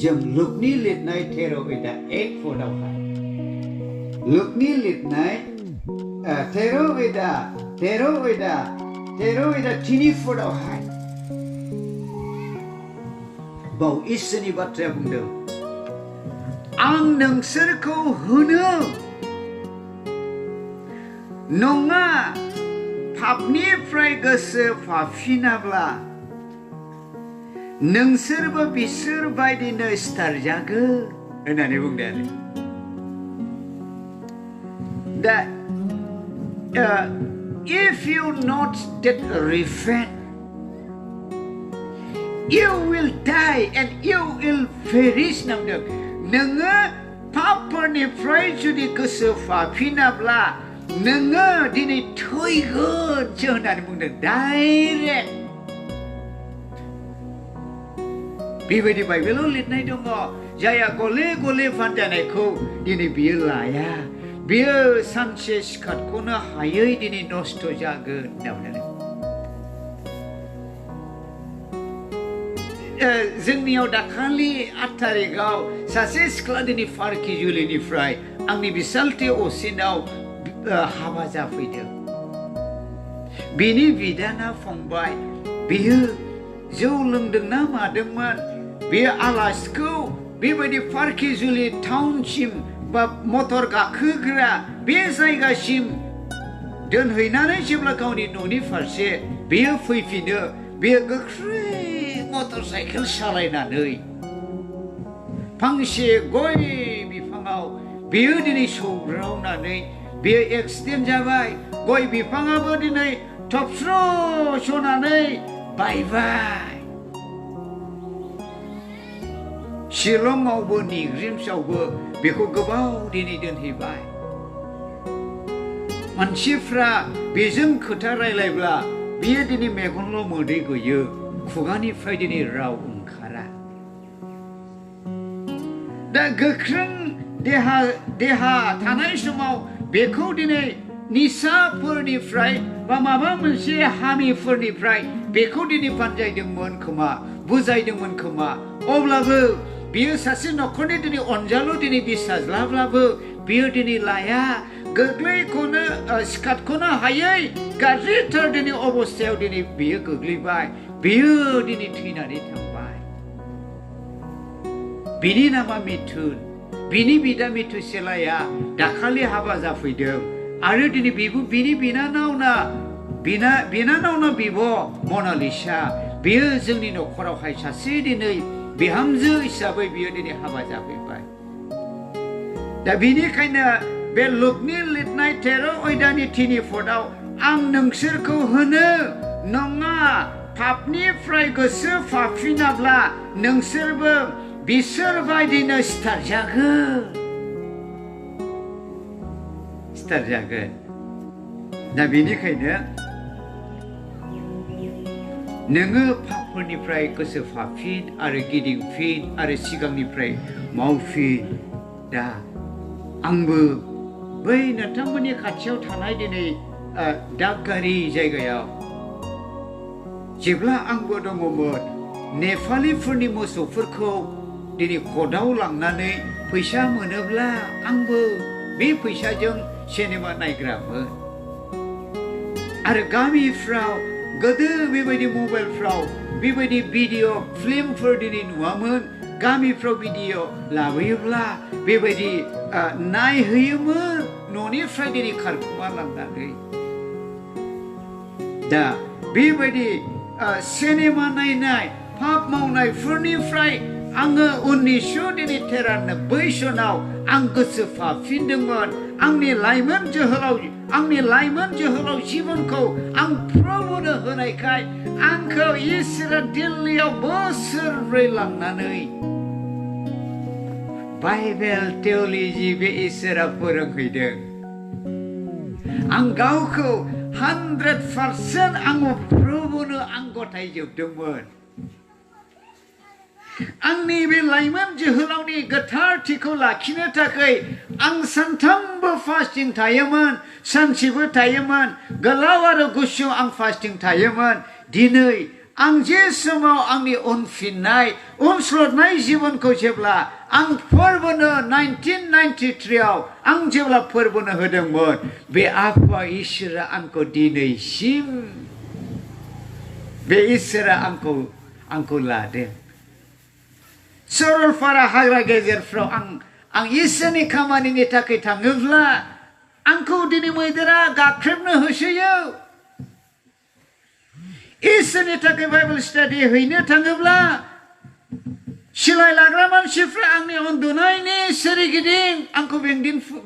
जों लुकनि लिरनाय 13 आयदा 1 फदावहाय लुकनि लिरनाय 13 आयदा 3 फदावहाय बाव इसोरनि बाथ्राया बुंदों आं नोंसोरखौ होनो नङा पापनिफ्राय गोसो फाफिनाब्ला नोंसोरबो बिसोर बायदिनो सिथारजागोन होननानै बुंदों आरो दा if you not that repent you will die and you will perish नांदों नोङो पापफोरनिफ्राय जुदि गोसो फाफिनाब्ला नोङो दिनै थैगोनसो होननानै बुंदों डाइरेक्ट बेबायदि बाइबेलाव लिरनाय दङ जायहा गले गले फानजानायखौ दिनै बियो लाया बियो सानसे सिखारख'नो हायै दिनै नस्थ' जागोन होनना बुंदों जोंनियाव दाखालि 8 तारिखआव सासे सिख्ला दिनै फारखि जुलिनिफ्राय आंनि बिसालथि असिनाव हाबा जाफैदों बिनि बिदाना फंबाय बियो जौ लोंदोंना मादोंमोन बियो आलासिखौ बेबायदि फारखि जुलि टाउनसिम बा मटर गाखोग्रा बे जायगासिम दोनहैनानै जेब्ला गावनि न'नि फारसे बियो फैफिनो बियो गोख्रै मटर साइकेल सालायनानै फांसे गय बिफाङाव बियो दिनै सौग्रावनानै बियो एक्सिडेन्ट जाबाय गय बिफाङाबो दिनै थबस्र' सनानै बायबाय शिलंआवबो निग्रिमसावबो बेखौ गोबाव दिनै दोनहैबाय मानसिफ्रा बेजों खोथा रायलायब्ला बियो दिनै मेगनल' मोदै गयो खुगानिफ्राय दिनै राव ओंखारा दा गोख्रों देहा थानाय समाव बेखौ दिनै निसाफोरनिफ्राय बा माबा मोनसे हामिफोरनिफ्राय बेखौ दिनै बानजायदोंमोन खोमा बुजायदोंमोन खोमा अब्लाबो बियो सासे न'खरनि दिनै अनजालु दिनै बिसाज्लाब्लाबो बियो दिनै लाया गोग्लैखौनो सिखादखौनो हायै गाज्रिथार दिनै अबस्थायाव दिनै बियो गोग्लैबाय बियो दिनै थैनानै थांबाय बिनि नामा मिथुन बिनि बिदा मिथुसेलाया दाखालि हाबा जाफैदों आरो दिनै बिनि बिनानावना बिब' मनालिसा बियो जोंनि न'खरावहाय सासे दिनै बिहामजो हिसाबै बियो दिनै हाबा जाफैबाय दा बिनिखायनो बे लुकनि लिरनाय 13 आयदानि 3 फदाव आं नोंसोरखौ होनो नङा पापनिफ्राय गोसो फाफिनाब्ला नोंसोरबो बिसोर बायदिनो सिथारजागोन दा बेनिखायनो नोङो पापफोरनिफ्राय गोसो फाफिन आरो गिदिंफिन आरो सिगांनिफ्राय मावफिन दा आंबो बै नोंथांमोननि खाथियाव थानाय दिनै दागगारि जायगायाव जेब्ला आंबो दङमोन नेपालिफोरनि मोसौफोरखौ दिनै क'टाव लांनानै फैसा मोनोब्ला आंबो बे फैसाजों सिनेमा नायग्रामोन आरो गामिफ्राव गोदो बेबायदि मबाइलफ्राव बेबायदि भिडिअ फिल्मफोर दिनै नुवामोन गामिफ्राव भिडिअ लाबोयोब्ला बेबायदि नायहैयोमोन न'निफ्राय दिनै खारखुमा लांनानै दा बेबायदि सिनेमा नायनाय पाप मावनायफोरनिफ्राय आङो 1993 सनाव आं गोसो फाफिनदोंमोन आंनि लाइमोन जोहोलाव जिबनखौ आं प्रभुनो होनायखाय आंखौ इसोरा दिल्लीयाव बोसोरब्रै लांनानै बाइबेल थिय'ल'जि बे इसोरा फोरोंहैदों आं गावखौ 100% आङो प्रभुनो आं गथायजोबदोंमोन आंनि बे लाइमोन जोहोलावनि गोथारथिखौ लाखिनो थाखाय आं सानथामबो फास्टिं थायोमोन सानसेबो थायोमोन गोलाव आरो गुसु आं फास्टिं थायोमोन दिनै आं जे समाव आंनि उनफिननाय उनस्लदनाय जिबनखौ जेब्ला आं फोरबोनो 1993 आव आं जेब्ला फोरबोनो होदोंमोन बे आफा इसोरा आंखौ दिनैसिम बे इसोरा आंखौ लादों सरलपारा हाग्रा गेजेरफ्राव आं इसोरनि खामानिनि थाखाय थाङोब्ला आंखौ दिनै मैदेरा गाख्रेबनो होसोयो इसोरनि थाखाय बाइबेल स्टाडि हैनो थाङोब्ला सिलाय लाग्रा मानसिफ्रा आंनि उन्दुनायनि सोरगिदिं आंखौ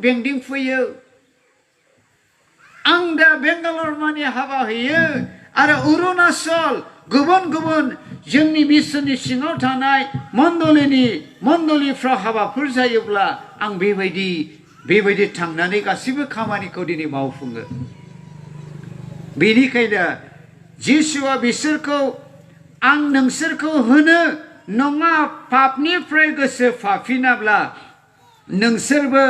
बेंदिंफैयो आं दा बेंगालर मानि हाबा हैयो आरो अरुणाचल गुबुन जोंनि मिसननि सिङाव थानाय मण्डलिफ्राव हाबाफोर जायोब्ला आं बेबायदि थांनानै गासैबो खामानिखौ दिनै मावफुङो बेनिखायनो जिसुआ बिसोरखौ आं नोंसोरखौ होनो नङा पापनिफ्राय गोसो फाफिनाब्ला नोंसोरबो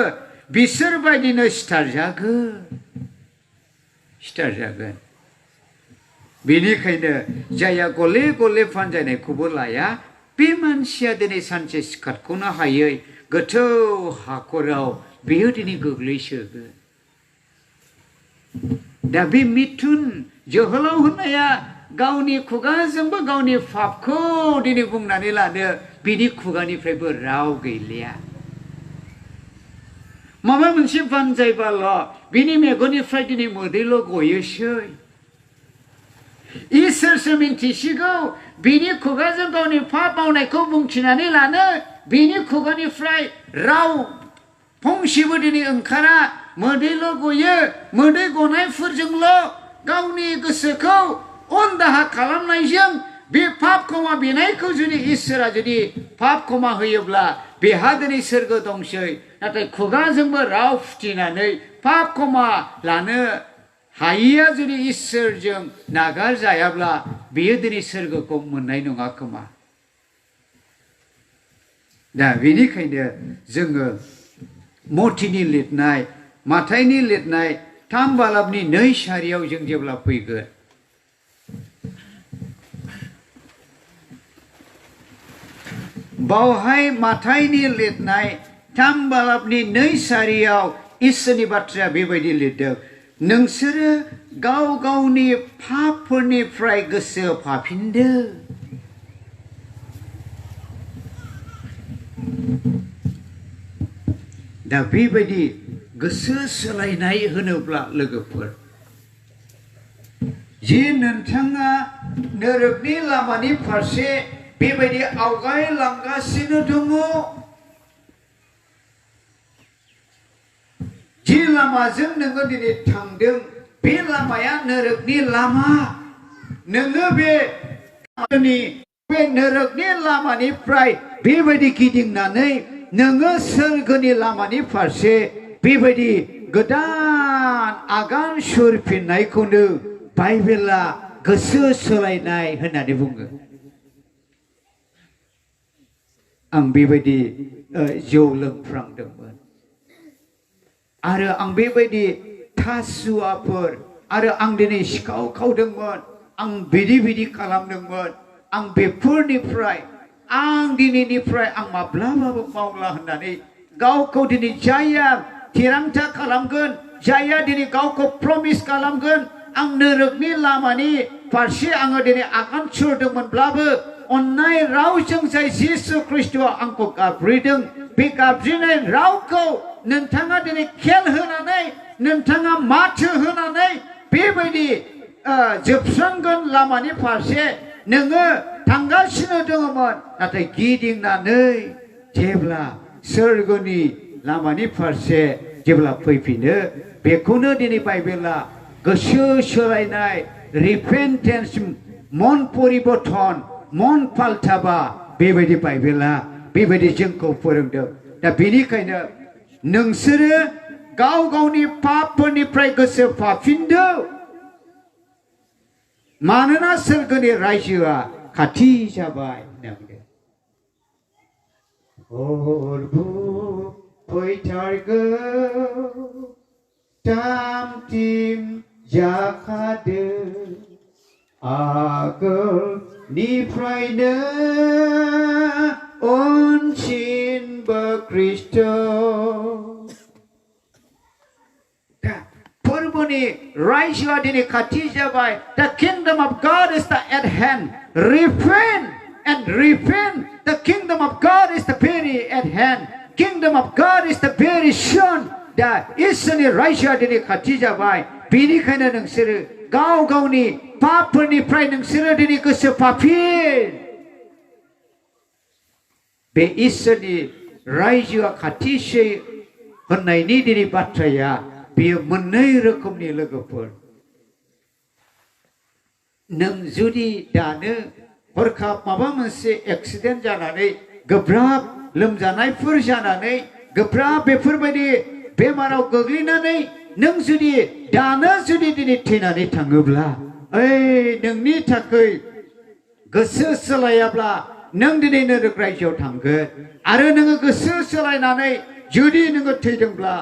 बिसोरबायदिनो सिथारजागोन बेनिखायनो जायहा गले गले फानजायनायखौबो लाया बे मानसिया दिनै सानसे सिखारख'नो हायै गोथौ हाखराव बेयो दिनै गोग्लैसोगोन दा बे मिथुन जोहोलाव होननाया गावनि खुगाजोंबो गावनि पापखौ दिनै बुंनानै लानो बिनि खुगानिफ्रायबो राव गैलिया माबा मोनसे बानजायबाल' बिनि मेगननिफ्राय दिनै मोदैल' गयोसै इसोरसो मिन्थिसिगौ बिनि खुगाजों गावनि पाप मावनायखौ बुंथिनानै लानो बिनि खुगानिफ्राय राव फंसेबो दिनै ओंखारा मोदैल' गयो मोदै गनायफोरजोंल' गावनि गोसोखौ उनदाहा खालामनायजों बे पाप क्षमा बिनायखौ जुदि इसोरा जुदि पाप क्षमा होयोब्ला बेहा दिनै सोरगो दंसै नाथाय खुगाजोंबो राव फुथिनानै पाप क्षमा लानो हायिया जुदि इसोरजों नागारजायाब्ला बेयो दिनै सोरगोखौ मोननाय नङा खोमा दा बेनिखायनो जोङो मथिनि लिरनाय माथाइनि लिरनाय 3 बालाबनि 2 सारियाव जों जेब्ला फैगोन बावहाय माथाइनि लिरनाय 3 बालाबनि 2 सारियाव इसोरनि बाथ्राया बेबायदि लिरदों नोंसोरो गाव गावनि पापफोरनिफ्राय गोसो फाफिनदो दा बेबायदि गोसो सोलायनाय होनोब्ला लोगोफोर जि नोंथाङा नोरोगनि लामानि फारसे बेबायदि आवगायलांगासिनो दङ जि लामाजों नोङो दिनै थांदों बे लामाया नोरोगनि लामा नोङो बे नोरोगनि लामानिफ्राय बेबायदि गिदिंनानै नोङो सोरगोनि लामानि फारसे बेबायदि गोदान आगान सुरफिननायखौनो बाइबेला गोसो सोलायनाय होननानै बुङो आं बेबायदि जौ लोंफ्रांदोंमोन आरो आं बेबायदि थासुवाफोर आरो आं दिनै सिखाव खावदोंमोन आं बिदि खालामदोंमोन आं बेफोरनिफ्राय आं दिनैनिफ्राय आं माब्लाबाबो मावला होननानै गावखौ दिनै जाया थिरांथा खालामगोन जाया दिनै गावखौ प्रमिस खालामगोन आं नोरोगनि लामानि फारसे आङो दिनै आगान सुरदोंमोनब्लाबो अन्नाय रावजों जाय जिसु ख्रिस्ट'आ आंखौ गाबज्रिदों बे गाबज्रिनाय रावखौ नोंथाङा दिनै खेल होनानै नोंथाङा माथो होनानै बेबायदि जोबस्रांगोन लामानि फारसे नोङो थांगासिनो दङमोन नाथाय गिदिंनानै जेब्ला सोरगोनि लामानि फारसे जेब्ला फैफिनो बेखौनो दिनै बाइबेला गोसो सोलायनाय रिपेन्टेन्स मन परिबर्तन मन फाल्थाबा बेबायदि बाइबेला बेबायदि जोंखौ फोरोंदों दा बेनिखायनो नोंसोरो गाव गावनि पापफोरनिफ्राय गोसो फाफिनदो मानोना सोरगोनि रायजोआ खाथि जाबाय हरबो फैथारगौ थाम थिम जाखादो आगोल निफ्रायनो अनसिनबो ख्रिस्ट' फोरबोनि रायजोआ दिनै खाथि जाबाय The kingdom of God is at hand repent and repent The kingdom of God is very at hand Kingdom of God is very soon दा इसोरनि रायजोआ दिनै खाथि जाबाय बेनिखायनो नोंसोरो गाव गावनि पापफोरनिफ्राय नोंसोरो दिनै गोसो फाफिन बे इसोरनि रायजोआ खाथिसै होननायनि दिनै बाथ्राया बेयो मोननै रोखोमनि लोगोफोर नों जुदि दानो हरखाब माबा मोनसे एक्सिडेन्ट जानानै गोब्राब लोमजानायफोर जानानै गोब्राब बेफोरबायदि बेमाराव गोग्लैनानै नों जुदि दानो जुदि दिनै थैनानै थाङोब्ला ओइ नोंनि थाखाय गोसो सोलायाब्ला नों दिनै नरक रायजोआव थांगोन आरो नोङो गोसो सोलायनानै जुदि नोङो थैदोंब्ला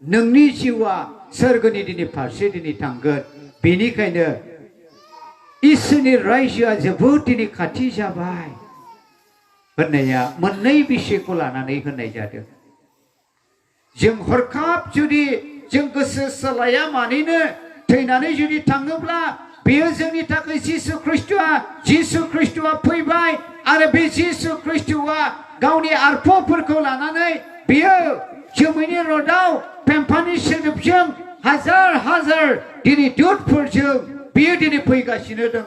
नोंनि जिउआ सोरगोनि दिनै फारसे दिनै थांगोन बेनिखायनो इसोरनि रायजोआ जोबोद दिनै खाथि जाबाय होननाया मोननै बिषयखौ लानानै होननाय जादों जों हरखाब जुदि जों गोसो सोलाया मानिनो थैनानै जुदि थाङोब्ला बेयो जोंनि थाखाय जिसु ख्रिस्ट'आ फैबाय आरो बे जिसु ख्रिस्ट'आ गावनि आरफफोरखौ लानानै बेयो जोमैनि रदाव पेम्फानि सोदोबजों हाजार हाजार दिनै दुतफोरजों बेयो दिनै फैगासिनो दङ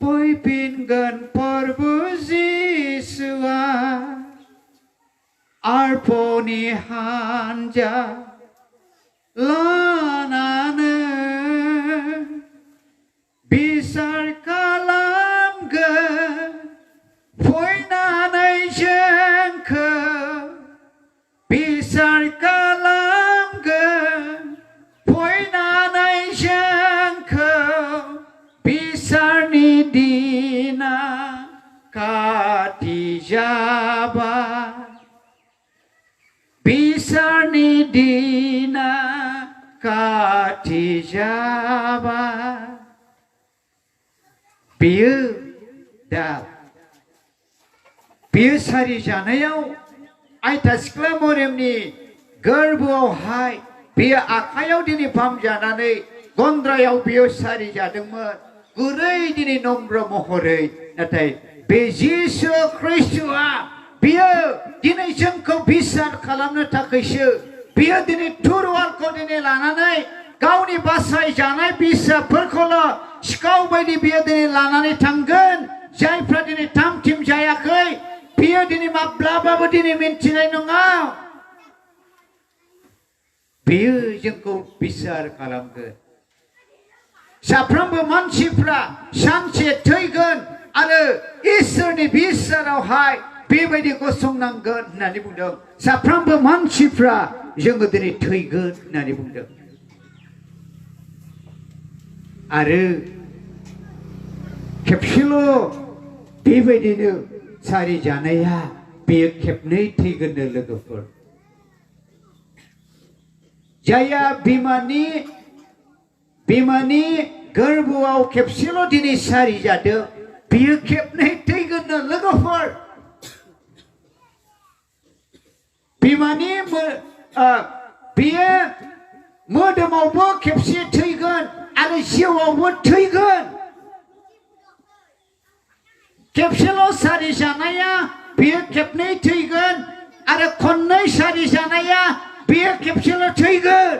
फैफिनगोन प्रभु जिसुआ आरफनि हानजा लानानै बिसार खालामगोन फैनानै जोंखौ बिसार खालामगोन फैनानै जोंखौ बिसारनि दिना खाथि जाबाय बिसारनि दिना खाथि जाबाय बेयो दा बेयो सारि जानायाव आयथा सिख्ला मरियमनि गोरबोआवहाय बेयो आखायाव दिनै फाहामजानानै गन्द्रायाव बेयो सारि जादोंमोन गुरै दिनै नम्र महरै नाथाय बे जिसु ख्रिस्ट'आ बियो दिनै जोंखौ बिसार खालामनो थाखायसो बियो दिनै तुरवालखौ दिनै लानानै गावनि बासाय जानाय बिसाफोरखौल' सिखाव बायदि बियो दिनै लानानै थांगोन जायफ्रा दिनै थाम थिम जायाखै बियो दिनै माब्लाबाबो दिनै मिन्थिनाय नङा बियो जोंखौ बिसार खालामगोन साफ्रोमबो मानसिफ्रा सानसे थैगोन आरो इसोरनि बिसारावहाय बेबायदि गसंनांगोन होननानै बुंदों साफ्रोमबो मानसिफ्रा जोङो दिनै थैगोन होननानै बुंदों आरो खेबसेल' बेबायदिनो सारि जानाया बेयो खेबनै थैगोननो लोगोफोर जायहा बिमानि गोरबोआव खेबसेल' दिनै सारि जादों बेयो खेबनै थैगोननो लोगोफोर बिमानि बेयो मोदोमावबो खेबसे थैगोन आरो जिउआवबो थैगोन खेबसेल' सारि जानाया बेयो खेबनै थैगोन आरो खननै सारि जानाया बेयो खेबसेल' थैगोन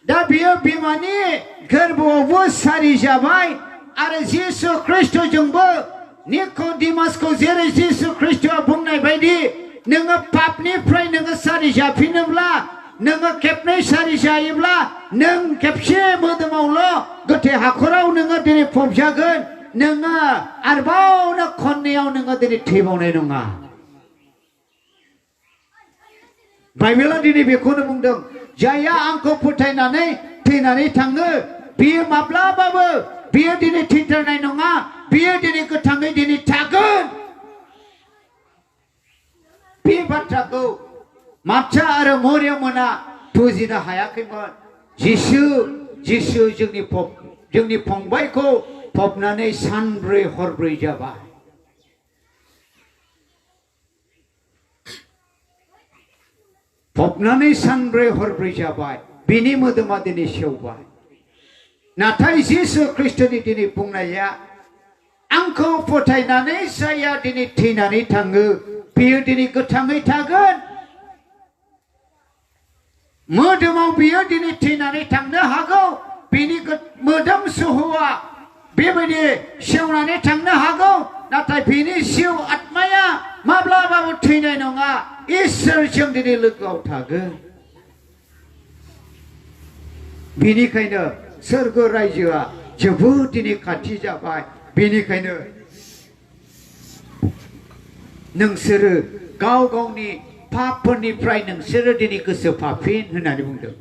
दा बियो बिमानि गोरबोआवबो सारि जाबाय आरो जिसु ख्रिस्ट'जोंबो निक'डिमासखौ जेरै जिसु ख्रिस्ट'आ बुंनाय बायदि नोङो पापनिफ्राय नोङो सारि जाफिनोब्ला नोङो खेबनै सारि जायोब्ला नों खेबसे मोदोमावल' गोथै हाखराव नोङो दिनै फबजागोन नोङो आरोबाव खननैयाव नोङो दिनै थैबावनाय नङा बाइबेला दिनै बेखौनो बुंदों जायहा आंखौ फोथायनानै थैनानै थाङो बियो माब्लाबाबो बियो दिनै थैथारनाय नङा बियो दिनै गोथाङै दिनै थागोन बे बाथ्राखौ मार्था आरो मरियम मोना बुजिनो हायाखैमोन जिसु जोंनि फंबायखौ फबनानै सानब्रै हरब्रै जाबाय फबनानै सानब्रै हरब्रै जाबाय बिनि मोदोमा दिनै सेवबाय नाथाय जिसु ख्रिस्टनि दिनै बुंनाया आंखौ फोथायनानै जाया दिनै थैनानै थाङो बियो दिनै गोथाङै थागोन मोदोमाव बियो दिनै थैनानै थांनो हागौ बिनि मोदोम सोहोआ बेबायदि सेवनानै थांनो हागौ नाथाय बिनि जिउ आत्माया माब्लाबाबो थैनाय नङा इसोरजों दिनै लोगोआव थागोन बेनिखायनो सोरगो रायजोआ जोबोद दिनै खाथि जाबाय बेनिखायनो नोंसोरो गाव गावनि पापफोरनिफ्राय नोंसोरो दिनै गोसो फाफिन होननानै बुंदों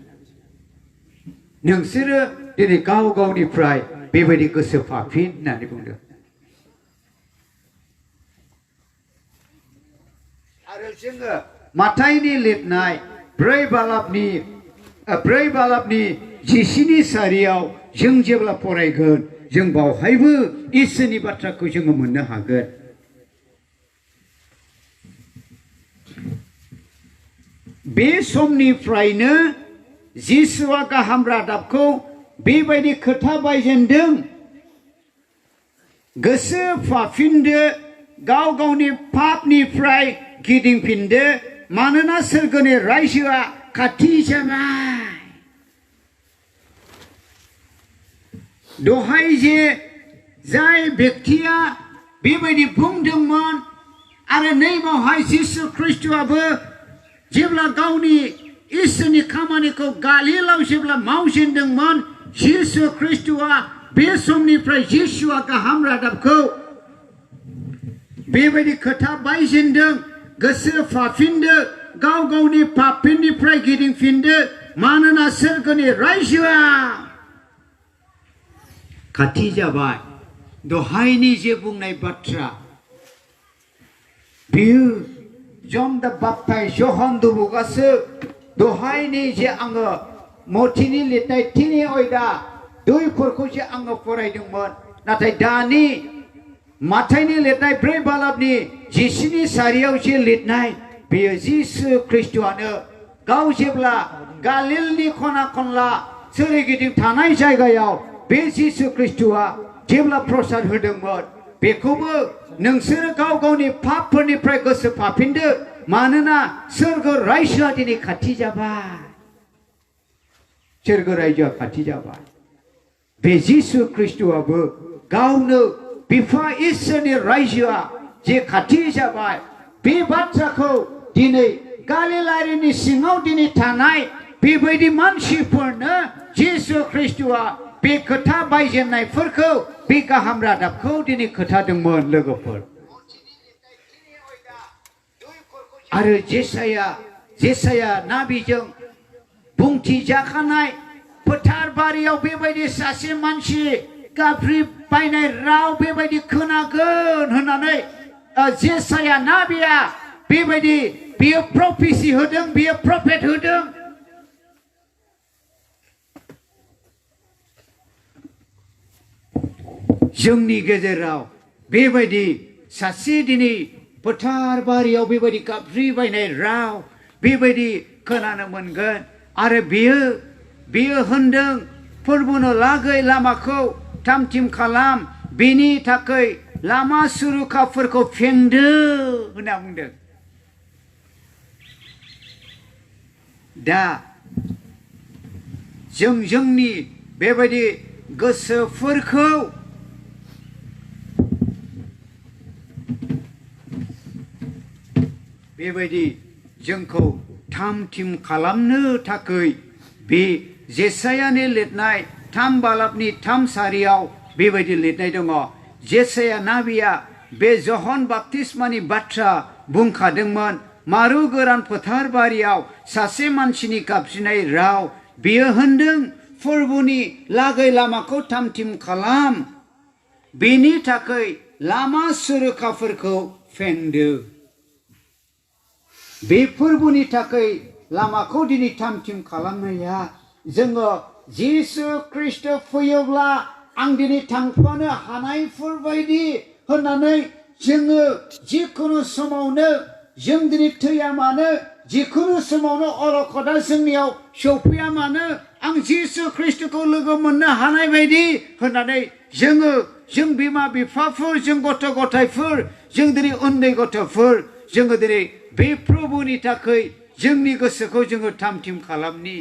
नोंसोरो दिनै गाव गावनिफ्राय बेबायदि गोसो फाफिन होननानै बुंदों आरो जोङो माथाइनि लिरनाय 4 बालाबनि 10नि सारियाव जों जेब्ला फरायगोन जों बावहायबो इसोरनि बाथ्राखौ जोङो मोननो हागोन बे समनिफ्रायनो जिसुआ गाहाम रादाबखौ बेबायदि खोथा बायजेनदों गोसो फाफिनदो गाव गावनि पापनिफ्राय गिदिंफिनदो मानोना सोरगोनि रायजोआ खाथि जाबाय दहाय जे जाय व्यक्तिया बेबायदि बुंदोंमोन आरो नैबावहाय जिसु ख्रिस्टआबो जेब्ला गावनि इसोरनि खामानिखौ गालिलाव जेब्ला मावजेनदोंमोन जिसु ख्रिस्टआ बे समनिफ्राय जिसुआ गाहाम रादाबखौ बेबायदि खोथा बायजेनदों गोसो फाफिनदो गाव गावनि पापनिफ्राय गिदिंफिनदो मानोना सोरगोनि रायजोआ खाथि जाबाय दहायनि जे बुंनाय बाथ्रा बियो जन दा बाप्टाइज जहान दुबुगासो दहायनि जे आङो मथिनि लिरनाय 3 अयदा 2फोरखौ जे आङो फरायदोंमोन नाथाय दानि माथाइनि लिरनाय 4 बालाबनि 10नि सारियाव जे लिरनाय बेयो जिसु ख्रिस्टआनो गाव जेब्ला गालिलनि खना खनला सोरगिदिं थानाय जायगायाव बे जिसु ख्रिस्टआ जेब्ला प्रसाद होदोंमोन बेखौबो नोंसोरो गाव गावनि पापफोरनिफ्राय गोसो फाफिनदो मानोना सोरगो रायजोआ दिनै खाथि जाबाय सोरगो रायजोआ खाथि जाबाय बे जिसु ख्रिस्टआबो गावनो बिफा इसोरनि रायजोआ जे खाथि जाबाय बे बाथ्राखौ दिनै गालिलारिनि सिङाव दिनै थानाय बेबायदि मानसिफोरनो जिसु ख्रिस्टआ बे खोथा बायजेननायफोरखौ बे गाहाम रादाबखौ दिनै खोथादोंमोन लोगोफोर आरो जेसाया नाबिजों बुंथि जाखानाय फोथार बारियाव बेबायदि सासे मानसि गाबज्रि बायनाय राव बेबायदि खोनागोन होननानै जेसाया नाबिया बेबायदि बियो प्रफेसि होदों बियो प्रफेट होदों जोंनि गेजेराव बेबायदि सासे दिनै फोथार बारियाव बेबायदि गाबज्रि बायनाय राव बेबायदि खोनानो मोनगोन आरो बियो होनदों फोरबोनो लागै लामाखौ थाम-थिम खालाम बेनि थाखाय लामा सुरुखाफोरखौ फेंदो होनना बुंदों दा जोंनि बेबायदि गोसोफोरखौ बेबायदि जोंखौ थाम-थिम खालामनो थाखाय बे जेसायानि लिरनाय 3 बालाबनि 3 सारियाव बेबायदि लिरनाय दङ जेसाया नाबिया बे जहन बाप्तिस्मानि बाथ्रा बुंखादोंमोन मारु गोरान फोथार बारियाव सासे मानसिनि गाबज्रिनाय राव बियो होनदों फोरबोनि लागै लामाखौ थाम-थिम खालाम बेनि थाखाय लामा सुरुखाफोरखौ फेंदो बे फोरबोनि थाखाय लामाखौ दिनै थाम-थिम खालामनाया जोङो जिसु ख्रिस्ट फैयोब्ला आं दिनै थांफानो हानायफोरबायदि होननानै जोङो जिखुनु समावनो जों दिनै थैया मानो जिखुनु समावनो अलखदा जोंनियाव सौफैया मानो आं जिसु ख्रिस्टखौ लोगो मोननो हानाय बायदि होननानै जों बिमा बिफाफोर जों गथ' गथायफोर जों दिनै उन्दै गथ'फोर जोङो दिनै बे प्रभुनि थाखाय जोंनि गोसोखौ जोङो थाम-थिम खालामनि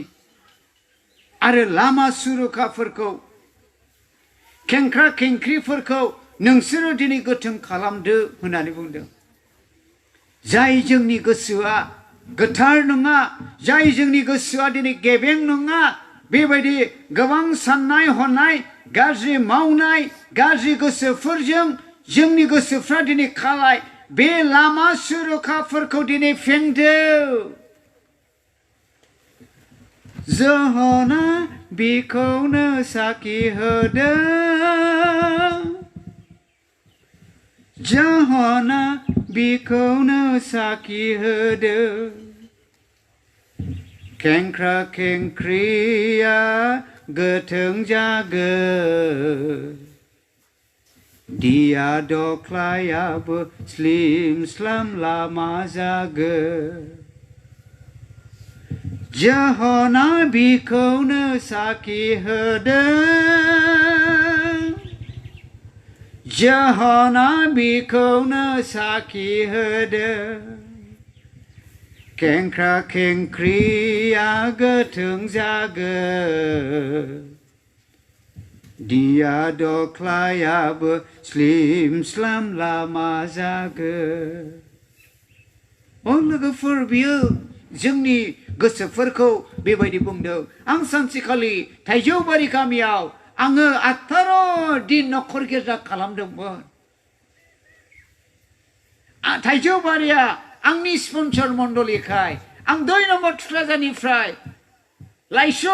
आरो लामा सुरुखाफोरखौ खेंख्रा खेंख्रिफोरखौ नोंसोरो दिनै गोथों खालामदो होननानै बुंदों जाय जोंनि गोसोआ गोथार नङा जाय जोंनि गोसोआ दिनै गेबें नङा बेबायदि गोबां साननाय हनाय गाज्रि मावनाय गाज्रि गोसोफोरजों जोंनि गोसोफ्रा दिनै खालाय बे लामा सुरुखाफोरखौ दिनै फेंदो जहना बिखौनो साखि होदों जहना बिखौनो साखि होदों खेंख्रा खेंख्रिया गोथों जागोन दिया दख्लायाबो स्लिम स्लाम लामा जागोन जहना बिखौनो साखि होदों जहना बिखौनो साखि होदों खेंख्रा खेंख्रिया गोथों जागोन दिया दख्लायाबो स्लिम स्लाम लामा जागोन लोगोफोर बियो जोंनि गोसोफोरखौ बेबायदि बुंदों आं सानसेखालि थाइजौबारि गामियाव आङो 18 दिन नखर गिर्जा खालामदोंमोन थाइजौबारिया आंनि स्पन्सर मण्डलिखाय आं 2 नम्बर थुक्राझारनिफ्राय लाइस'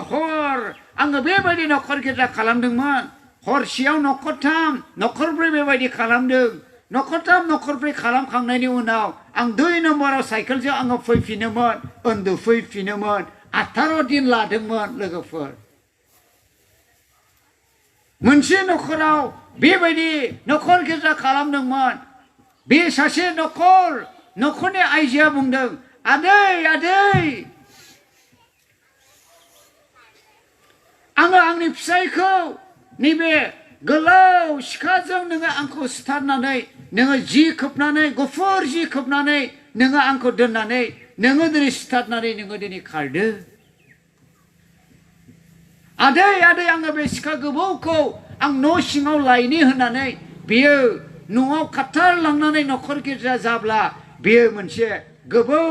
हर आङो बेबायदि नखर गिर्जा खालामदोंमोन हरसेयाव नखरथाम नखरब्रै बेबायदि खालामदों नखरथाम नखरब्रै खालामखांनायनि उनाव आं 2 नम्बराव साइकेलजों आङो फैफिनोमोन उन्दुफैफिनोमोन 18 दिन लादोंमोन लोगोफोर मोनसे नखराव बेबायदि नखर गिर्जा खालामदोंमोन बे सासे नखरनि आइजोआ बुंदों आदै आङो आंनि फिसायखौ नैबे गोलाव सिखाजों नोङो आंखौ सिथारनानै नोङो जि खोबनानै गुफुर जि खोबनानै नोङो आंखौ दोननानै नोङो दिनै सिथारनानै नोङो दिनै खारदो आदै आङो बे सिखा गोबौखौ आं न' सिङाव लायनि होननानै बियो न'आव खाथारलांनानै नखर गिर्जा जाब्ला बियो मोनसे गोबौ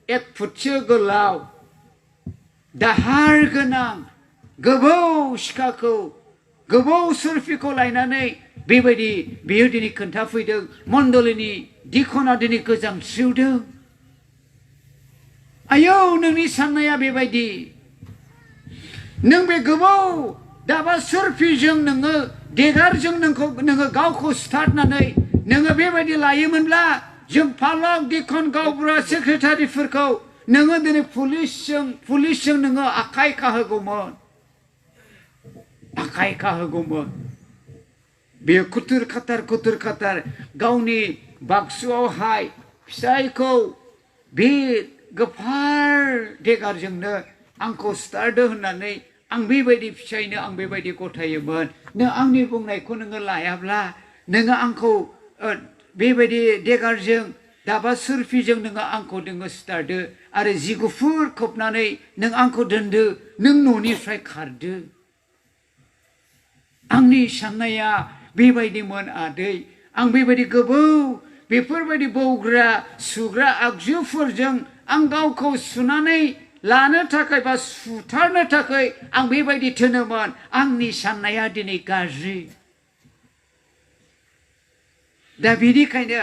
1 फुटसो गोलाव दाहार गोनां गोबौ सिखाखौ गोबौ सुरफिखौ लायनानै बेबायदि बियो दिनै खोन्थाफैदों मण्डलिनि दिखना दिनै गोजांस्रिवदों आयौ नोंनि साननाया बेबायदि नों बे गोबौ दाबा सुरफिजों नोङो देगारजों नोङो गावखौ सिथारनानै नोङो बेबायदि लायोमोनब्ला जों फालक दिखन गावबुरा सेक्रेटारिफोरखौ नोङो दिनै पुलिसजों नोङो आखाइ खाहोगौमोन बेयो खुथुर खाथार गावनि बाक्सुआवहाय फिसायखौ बे गोफार देगारजोंनो आंखौ सिथारदो होननानै आं बेबायदि फिसायनो आं बेबायदि गथायोमोन नों आंनि बुंनायखौ नोङो लायाब्ला नोङो आंखौ बेबायदि देगारजों दाबा सुरफिजों नोङो आंखौ सिथारदो आरो जि गुफुर खोबनानै नों आंखौ दोनदो नों न'निफ्राय खारदो आंनि साननाया बेबायदिमोन आदै आं बेबायदि गोबौ बेफोरबायदि बौग्रा सुग्रा आगजुफोरजों आं गावखौ सुनानै लानो थाखाय बा सुथारनो थाखाय आं बेबायदि थोनोमोन आंनि साननाया दिनै गाज्रि दा बिनिखायनो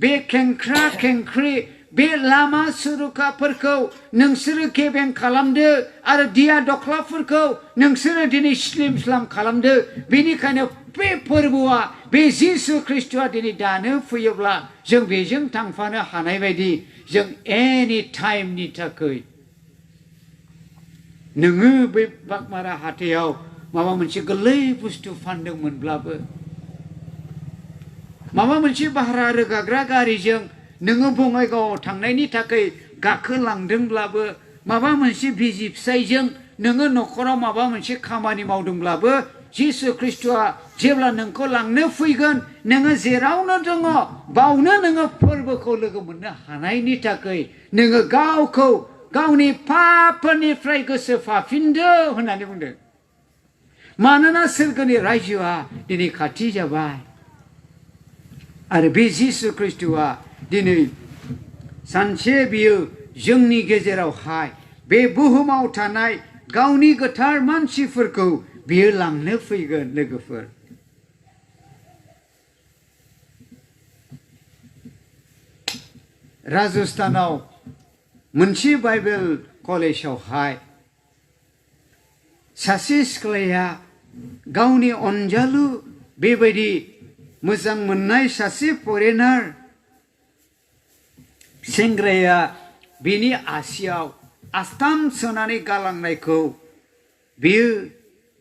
बे खेंख्रा खेंख्रि बे लामा सुरुखाफोरखौ नोंसोरो गेबें खालामदो आरो दिया दख्लाफोरखौ नोंसोरो दिनै स्लिम स्लाम खालामदो बेनिखायनो बे फोरबोआ बे जिसु ख्रिस्टआ दिनै दानो फैयोब्ला जों बेजों थांफानो हानाय बायदि जों एनि टाइमनि थाखाय नोङो बै बागमारा हाथायाव माबा मोनसे गोरलै बुस्थु फानदोंमोनब्लाबो माबा मोनसे भारा रोगाग्रा गारिजों नोङो बङाइगावआव थांनायनि थाखाय गाखोलांदोंब्लाबो माबा मोनसे बिसि फिसायजों नोङो न'खराव माबा मोनसे खामानि मावदोंब्लाबो जिसु ख्रिस्टआ जेब्ला नोंखौ लांनो फैगोन नोङो जेरावनो दङ बावनो नोङो फोरबोखौ लोगो मोननो हानायनि थाखाय नोङो गावखौ गावनि पापफोरनिफ्राय गोसो फाफिनदो होननानै बुंदों मानोना सोरगोनि रायजोआ दिनै खाथि जाबाय आरो बे जिसु ख्रिस्टआ दिनै सानसे बियो जोंनि गेजेरावहाय बे बुहुमाव थानाय गावनि गोथार मानसिफोरखौ बियो लांनो फैगोन लोगोफोर राजस्थानाव मोनसे बाइबेल कलेजावहाय सासे सिख्लाया गावनि अनजालु बेबायदि मोजां मोननाय सासे फरेनार सेंग्राया बिनि आसियाव आस्थाम सोनानै गालांनायखौ बियो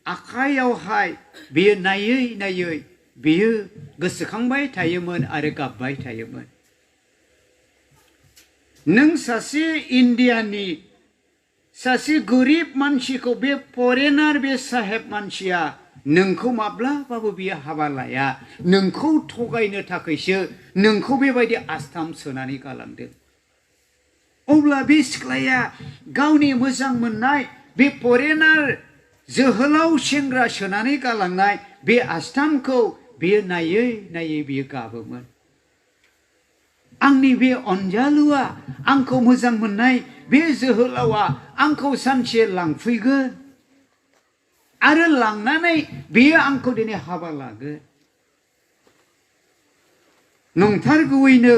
आखायावहाय बियो नायै नायै बियो गोसोखांबाय थायोमोन आरो गाबबाय थायोमोन नों सासे इन्डियानि सासे गोरिब मानसिखौ बे फरेनार बे साहेब मानसिया नोंखौ माब्लाबाबो बियो हाबा लाया नोंखौ थगायनो थाखायसो नोंखौ बेबायदि आस्थाम सोनानै गालांदों अब्ला बे सिख्लाया गावनि मोजां मोननाय बे फरेनार जोहोलाव सेंग्रा सोनानै गालांनाय बे आस्थामखौ बियो नायै नायै बियो गाबोमोन आंनि बे अनजालुआ आंखौ मोजां मोननाय बे जोहोलावा आंखौ सानसे लांफैगोन आरो लांनानै बियो आंखौ दिनै हाबा लागोन नंथारगौयैनो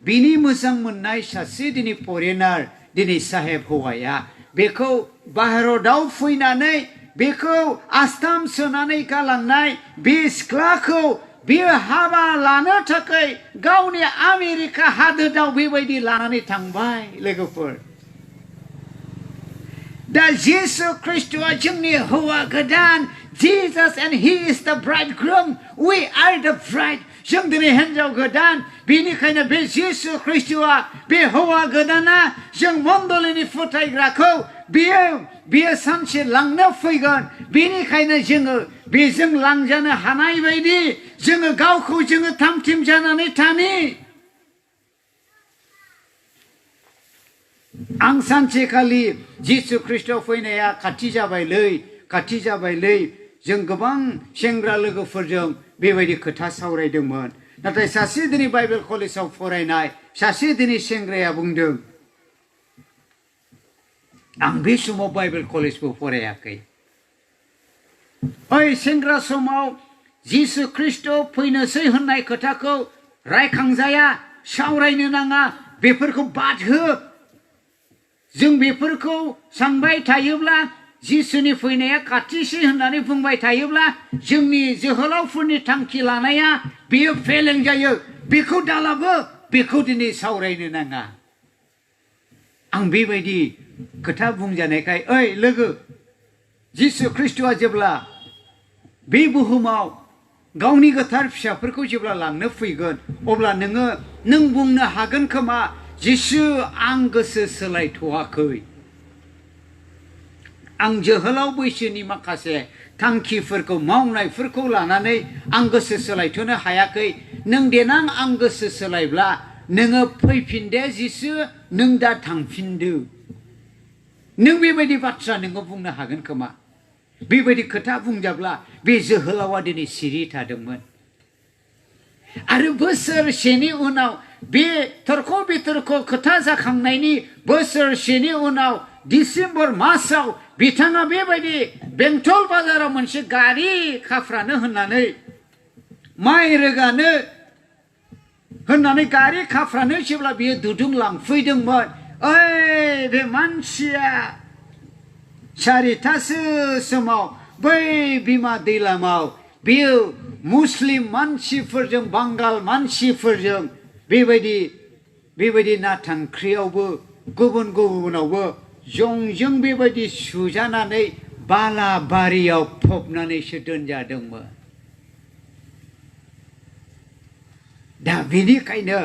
बिनि मोजां मोननाय सासे दिनै फरेनार दिनै साहेब हौवाया बेखौ भारताव फैनानै बेखौ आस्थाम सोनानै गालांनाय बे सिख्लाखौ बियो हाबा लानो थाखाय गावनि आमेरिका हादोराव बेबायदि लानानै थांबाय लोगोफोर दा जिसु ख्रिस्टआ जोंनि हौवा गोदान Jesus and he is the bridegroom we are the bride जों दिनै हिन्जाव गोदान बेनिखायनो बे जिसु ख्रिस्टआ बे हौवा गोदाना जों मण्डलीनि फोथायग्राखौ बियो सानसे लांनो फैगोन बेनिखायनो जोङो बेजों लांजानो हानाय बायदि जोङो गावखौ जोङो थामथिम जानानै थानि आं सानसेखालि जिसु ख्रिस्ट फैनाया खाथि जाबायलै जों गोबां सेंग्रा लोगोफोरजों बेबायदि खोथा सावरायदोंमोन नाथाय सासे दिनै बाइबेल कलेजाव फरायनाय सासे दिनै सेंग्राया बुंदों आं बे समाव बाइबेल कलेजबो फरायाखै ओइ सेंग्रा समाव जिसु ख्रिस्ट फैनोसै होननाय खोथाखौ रायखांजाया सावरायनो नाङा बेफोरखौ बाद हो जों बेफोरखौ सानबाय थायोब्ला जिसुनि फैनाया खाथिसै होननानै बुंबाय थायोब्ला जोंनि जोहोलावफोरनि थांखि लानाया बेयो फेलें जायो बेखौ दालाबो बेखौ दिनै सावरायनो नाङा आं बेबायदि खोथा बुंजानायखाय ओइ लोगो जिसु ख्रिस्टआ जेब्ला बे बुहुमाव गावनि गोथार फिसाफोरखौ जेब्ला लांनो फैगोन अब्ला नों बुंनो हागोन खोमा जिसु आं गोसो सोलायथ'वाखै आं जोहोलाव बैसोनि माखासे थांखिफोरखौ मावनायफोरखौ लानानै आं गोसो सोलायथ'नो हायाखै नों देनां आं गोसो सोलायब्ला नोङो फैफिनदे जिसु नों दा थांफिनदो नों बेबायदि बाथ्रा नोङो बुंनो हागोन खोमा बेबायदि खोथा बुंजाब्ला बे जोहोलावा दिनै सिरि थादोंमोन आरो बोसोरसेनि उनाव बे थरख' बिथरख' खोथा जाखांनायनि बोसोरसेनि उनाव डिसेम्बर मासाव बिथाङा बेबायदि बेंटल बाजाराव मोनसे गारि खाफ्रानो होननानै माइ रोगानो होननानै गारि खाफ्रानो जेब्ला बियो दुदुं लांफैदोंमोन ओइ बे मानसिया 4टासो समाव बै बिमा दैलामाव बियो मुस्लिम मानसिफोरजों बांगाल मानसिफोरजों बेबायदि नाथांख्रियावबो गुबुनावबो जंजों बेबायदि सुजानानै बालाबारियाव फबनानैसो दोनजादोंमोन। दा बेनिखायनो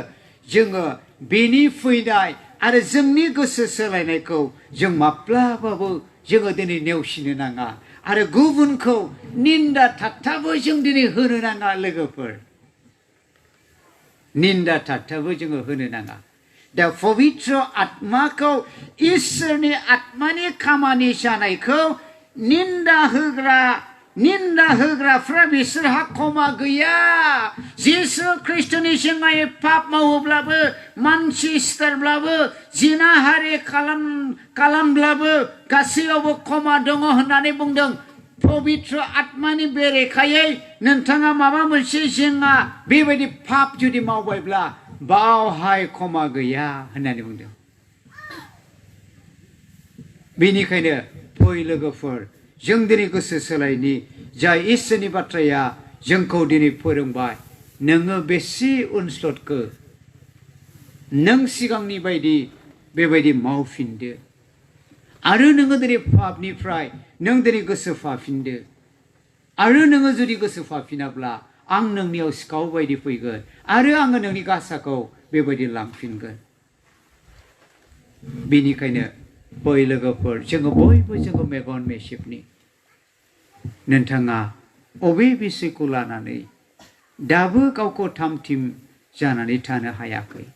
जोङो बेनि फैनाय आरो जोंनि गोसो सोलायनायखौ जों माब्लाबाबो जोङो दिनै नेवसिनो नाङा आरो गुबुनखौ निन्दा ठाट्टाबो जों दिनै होनो नाङा लोगोफोर। निन्दा ठाट्टाबो जोङो होनो नाङा। दा पबित्र आत्माखौ इसोरनि आत्मानि खामानि जानायखौ निन्दा होग्राफ्रा बिसोरहा क्षमा गैया। जिसु ख्रिस्टनि सिगाङै पाप मावोब्लाबो मानसि सिथारब्लाबो जिनाहारि खालामब्लाबो गासैयावबो क्षमा दङ होननानै बुंदों। पबित्र आत्मानि बेरेखायै नोंथाङा माबा मोनसे जेंना बेबायदि पाप जुदि मावबायब्ला बावहाय क्षमा गैया होननानै बुंदों। बेनिखायनो फै लोगोफोर जों दिनै गोसो सोलायनि जाय इसोरनि बाथ्राया जोंखौ दिनै फोरोंबाय। नोङो बेसे उनस्लदखो नों सिगांनि बायदि बेबायदि मावफिनदो आरो नोङो दिनै पापनिफ्राय नों दिनै गोसो फाफिनदो आरो नोङो जुदि गोसो फाफिनाब्ला आं नोंनियाव सिखाव बायदि फैगोन आरो आङो नोंनि गासाखौ बेबायदि लांफिनगोन। बेनिखायनो बै लोगोफोर जोङो बयबो जोङो मेगन मेसेबनि नोंथाङा अबे बिसयखौ लानानै दाबो गावखौ थामथिम जानानै थानो हायाखै?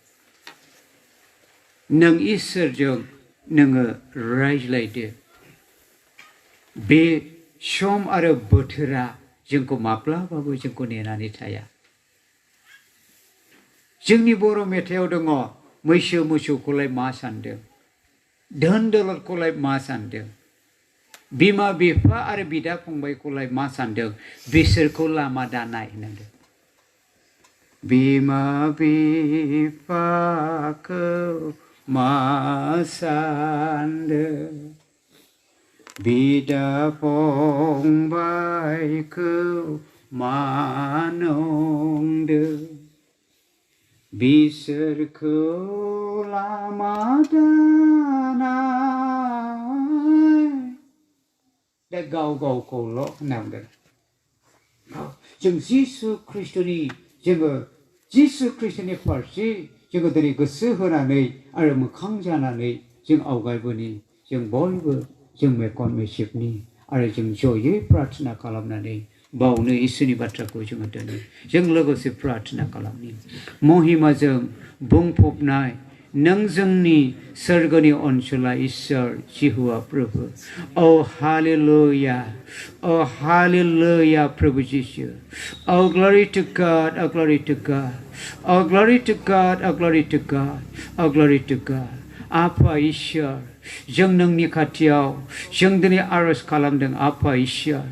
नों इसोरजों नोङो रायज्लायदो। बे सम आरो बोथोरा जोंखौ माब्लाबाबो जोंखौ नेनानै थाया। जोंनि बर' मेथाइयाव दङ मैसो मोसौखौलाय मा सानदों, धोन दौलतखौलाय मा सानदों, बिमा बिफा आरो बिदा फंबायखौलाय मा सानदों, बिसोरखौ लामा दानाय होनदों। बिमा बिफाखौ मा सानदों, बिदा फंबायखौ मा नंदों, बिसोरखौ लामा दानाय। दा गाव गावखौल' होनना बुंदों। जों जिसु ख्रिस्टनि फारसे जोङो दिनै गोसो होनानै आरो मोखां जानानै जों आवगायबोनि जों बयबो जों मेगन मेसेबनि आरो जों जयै प्रार्थना खालामनानै बावनो इसोरनि बाथ्राखौ जोङो दोनो। जों लोगोसे प्रार्थना खालामनि। महिमाजों बुंफबनाय नों जोंनि सोरगोनि अनसुला इसोर जिहुवा प्रभु। ओ हालेलुया, ओ हालेलुया प्रभु जिसु। ओ ग्ल'रि टु गॉड, ओ ग्ल'रि टु गॉड, ओ ग्ल'रि टु गॉड, ओ ग्ल'रि टु गॉड, ओ ग्ल'रि टु गॉड। आफा इसोर जों नोंनि खाथियाव जों दिनै आरज खालामदों। आफा इसोर,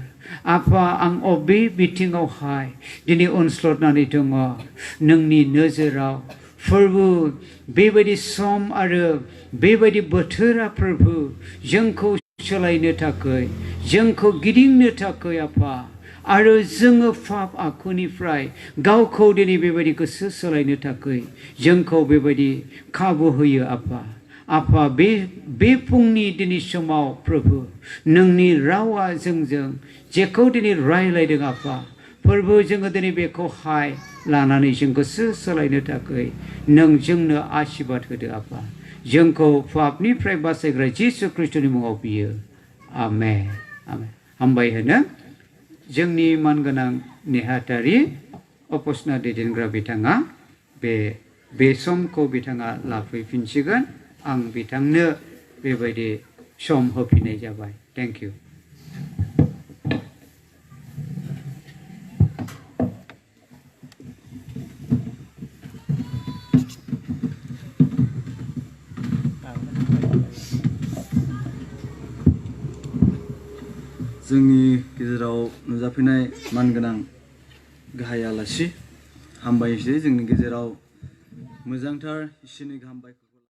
आफा आं अबे बिथिङावहाय दिनै उनस्लदनानै दङ नोंनि नोजोराव प्रभु बेबायदि सम आरो बेबायदि बोथोरा प्रभु जोंखौ सोलायनो थाखाय जोंखौ गिदिंनो थाखाय आफा आरो जोङो पाप आखुनिफ्राय गावखौ दिनै बेबायदि गोसो सोलायनो थाखाय जोंखौ बेबायदि खाबु होयो आफा। आफा बे फुंनि दिनै समाव प्रभु नोंनि रावा जोंजों जेखौ दिनै रायलायदों आफा प्रभु जोङो दिनै बेखौहाय लानानै जों गोसो सोलायनो थाखाय नों जोंनो आशीर्बाद होदो आफा। जोंखौ पापनिफ्राय बासायग्रा जिसु ख्रिस्टनि मुङाव बियो। आमेन, आमेन। हामबाय होनो जोंनि मानगोनां नेहाथारि अपसना दैदेनग्रा बिथाङा बे समखौ बिथाङा लाफैफिनसिगोन। आं बिथांनो बेबायदि सम होफिननाय जाबाय। Thank you. जोंनि गेजेराव नुजाफैनाय मानगोनां गाहाय आलासि हामबायसै जोंनि गेजेराव मोजांथार इसोरनि हामबायखौ